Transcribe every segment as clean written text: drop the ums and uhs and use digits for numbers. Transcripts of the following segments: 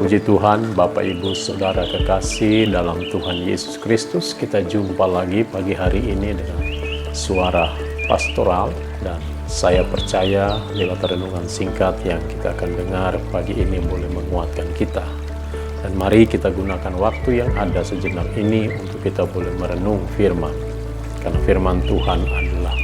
Puji Tuhan, Bapak Ibu Saudara kekasih dalam Tuhan Yesus Kristus, kita jumpa lagi pagi hari ini dengan suara pastoral, dan saya percaya lewat renungan singkat yang kita akan dengar pagi ini boleh menguatkan kita. Dan mari kita gunakan waktu yang ada sejenak ini untuk kita boleh merenung firman. Karena firman Tuhan adalah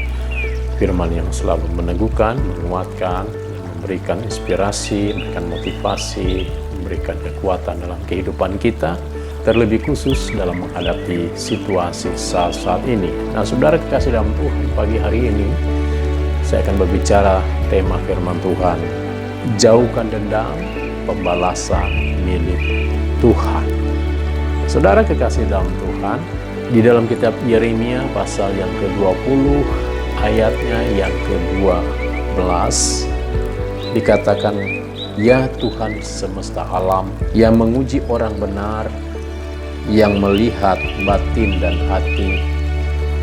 firman yang selalu meneguhkan, menguatkan, dan memberikan inspirasi, memberikan motivasi, memberikan kekuatan dalam kehidupan kita, terlebih khusus dalam menghadapi situasi saat ini. Nah, saudara kekasih dalam Tuhan, pagi hari ini saya akan berbicara tema firman Tuhan, jauhkan dendam, pembalasan milik Tuhan. Saudara kekasih dalam Tuhan, di dalam kitab Yeremia pasal yang ke-20 ayatnya yang ke-12 dikatakan, ya Tuhan semesta alam yang menguji orang benar, yang melihat batin dan hati,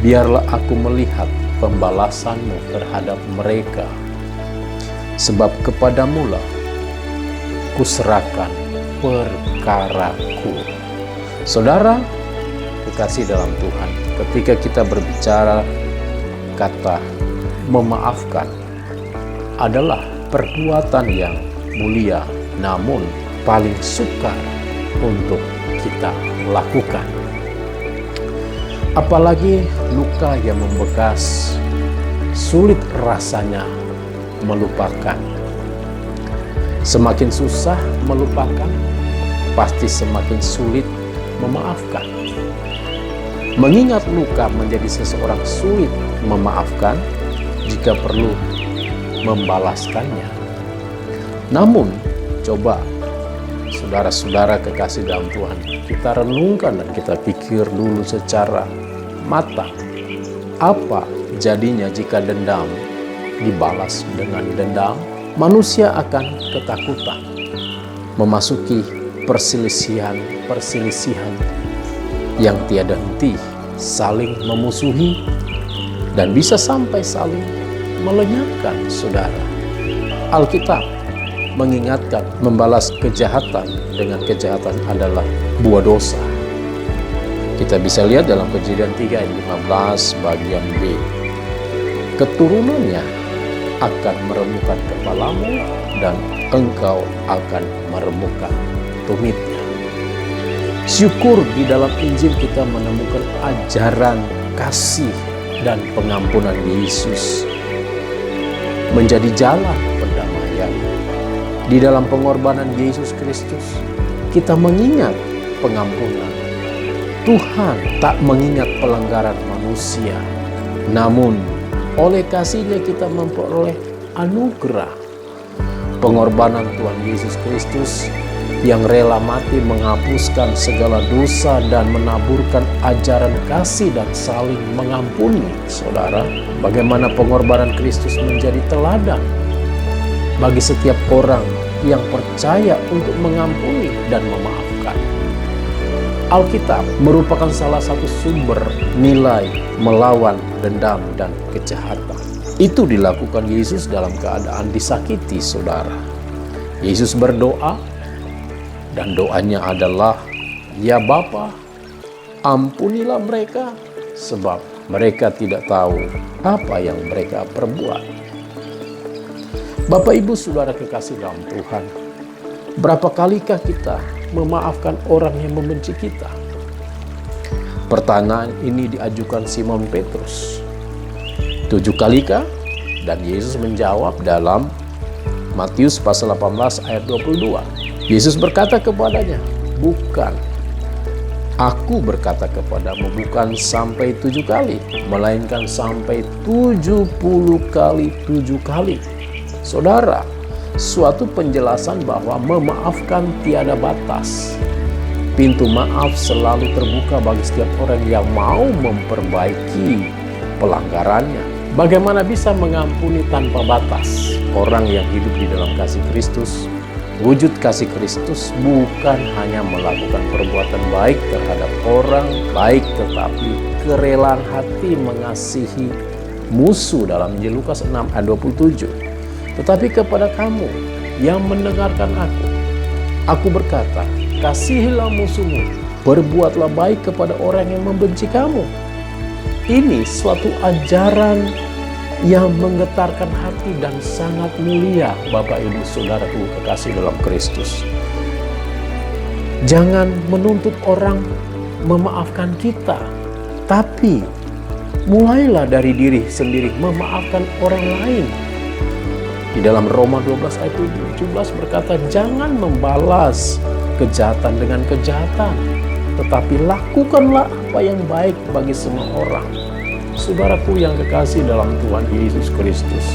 biarlah aku melihat pembalasan-Mu terhadap mereka, sebab kepadamu-lah kuserahkan perkaraku. Saudara kekasih dalam Tuhan, ketika kita berbicara kata memaafkan adalah perbuatan yang mulia, namun paling sukar untuk kita lakukan. Apalagi luka yang membekas, sulit rasanya melupakan. Semakin susah melupakan, pasti semakin sulit memaafkan. Mengingat luka menjadi seseorang sulit memaafkan jika perlu membalaskannya. Namun, coba saudara-saudara kekasih dalam Tuhan, kita renungkan dan kita pikir dulu secara matang. Apa jadinya jika dendam dibalas dengan dendam? Manusia akan ketakutan, memasuki perselisihan yang tiada henti, saling memusuhi, dan bisa sampai saling melenyapkan saudara. Alkitab mengingatkan membalas kejahatan dengan kejahatan adalah buah dosa. Kita bisa lihat dalam Kejadian 3 ayat 15 bagian B. Keturunannya akan meremukkan kepalamu dan engkau akan meremukkan tumitnya. Syukur di dalam Injil kita menemukan ajaran kasih dan pengampunan Yesus menjadi jalan pendamaian. Di dalam pengorbanan Yesus Kristus, kita mengingat pengampunan. Tuhan tak mengingat pelanggaran manusia, namun oleh kasih-Nya kita memperoleh anugerah. Pengorbanan Tuhan Yesus Kristus yang rela mati menghapuskan segala dosa dan menaburkan ajaran kasih dan saling mengampuni. Saudara, bagaimana pengorbanan Kristus menjadi teladan bagi setiap orang yang percaya untuk mengampuni dan memaafkan. Alkitab merupakan salah satu sumber nilai melawan dendam dan kejahatan. Itu dilakukan Yesus dalam keadaan disakiti, saudara. Yesus berdoa, dan doanya adalah, ya Bapa, ampunilah mereka, sebab mereka tidak tahu apa yang mereka perbuat. Bapak Ibu Saudara kekasih dalam Tuhan, berapa kalikah kita memaafkan orang yang membenci kita? Pertanyaan ini diajukan Simon Petrus. 7 kalikah? Dan Yesus menjawab dalam Matius pasal 18 ayat 22. Yesus berkata kepadanya, bukan. Aku berkata kepadamu, bukan sampai 7 kali, melainkan sampai 70 kali 7 kali. Saudara, suatu penjelasan bahwa memaafkan tiada batas. Pintu maaf selalu terbuka bagi setiap orang yang mau memperbaiki pelanggarannya. Bagaimana bisa mengampuni tanpa batas? Orang yang hidup di dalam kasih Kristus, wujud kasih Kristus bukan hanya melakukan perbuatan baik terhadap orang baik, tetapi kerelaan hati mengasihi musuh dalam Injil Lukas 6 ayat 27. Tetapi kepada kamu yang mendengarkan aku, Aku berkata, kasihilah musuhmu, berbuatlah baik kepada orang yang membenci kamu. Ini suatu ajaran yang menggetarkan hati dan sangat mulia, Bapak Ibu Saudaraku kekasih dalam Kristus. Jangan menuntut orang memaafkan kita, tapi mulailah dari diri sendiri memaafkan orang lain. Di dalam Roma 12 ayat 17 berkata, jangan membalas kejahatan dengan kejahatan, tetapi lakukanlah apa yang baik bagi semua orang. Saudaraku yang kekasih dalam Tuhan Yesus Kristus,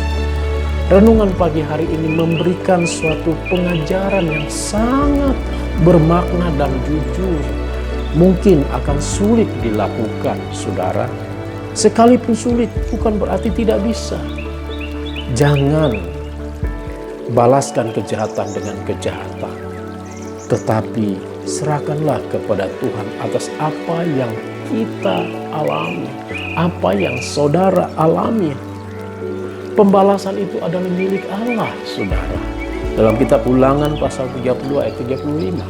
renungan pagi hari ini memberikan suatu pengajaran yang sangat bermakna dan jujur. Mungkin akan sulit dilakukan, saudara. Sekalipun sulit, bukan berarti tidak bisa. Jangan balaskan kejahatan dengan kejahatan, tetapi serahkanlah kepada Tuhan atas apa yang kita alami, apa yang saudara alami. Pembalasan itu adalah milik Allah, saudara. Dalam kitab Ulangan pasal 32 ayat 35.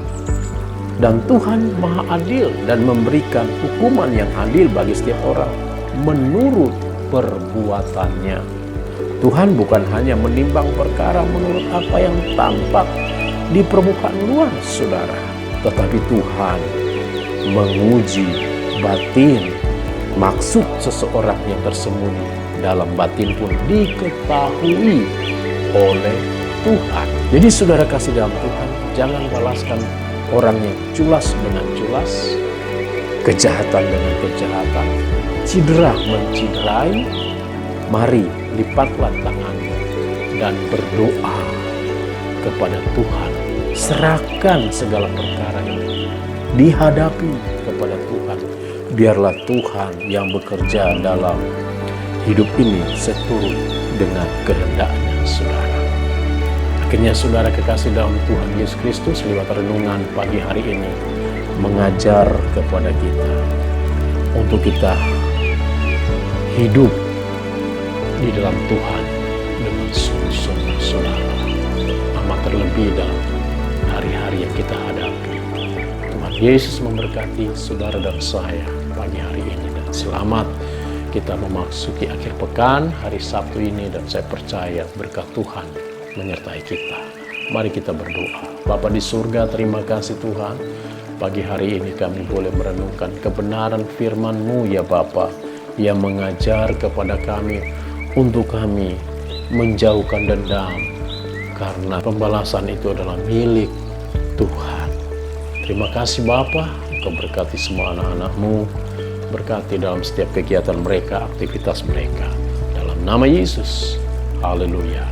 Dan Tuhan Maha Adil dan memberikan hukuman yang adil bagi setiap orang menurut perbuatannya. Tuhan bukan hanya menimbang perkara menurut apa yang tampak di permukaan luar, saudara, tetapi Tuhan menguji batin. Maksud seseorang yang tersembunyi dalam batin pun diketahui oleh Tuhan. Jadi saudara kasih dalam Tuhan, jangan balaskan orang yang culas dengan culas, kejahatan dengan kejahatan, cedera menciderai. Mari lipatlah tanganmu dan berdoa kepada Tuhan. Serahkan segala perkara ini, dihadapi kepada Tuhan. Biarlah Tuhan yang bekerja dalam hidup ini seturut dengan kehendak-Nya, saudara. Akhirnya saudara kekasih dalam Tuhan Yesus Kristus, lewat renungan pagi hari ini mengajar kepada kita untuk kita hidup di dalam Tuhan dengan sungguh-sungguh, saudara. Amat terlebih dalam hari-hari yang kita hadapi. Tuhan Yesus memberkati saudara dan saya pagi hari ini, dan selamat kita memasuki akhir pekan hari Sabtu ini, dan saya percaya berkat Tuhan menyertai kita. Mari kita berdoa. Bapa di surga, terima kasih Tuhan. Pagi hari ini kami boleh merenungkan kebenaran firman-Mu ya Bapa, yang mengajar kepada kami untuk kami menjauhkan dendam, karena pembalasan itu adalah milik Tuhan. Terima kasih Bapa, Engkau berkati semua anak-anak-Mu, berkati dalam setiap kegiatan mereka, aktivitas mereka. Dalam nama Yesus, haleluya.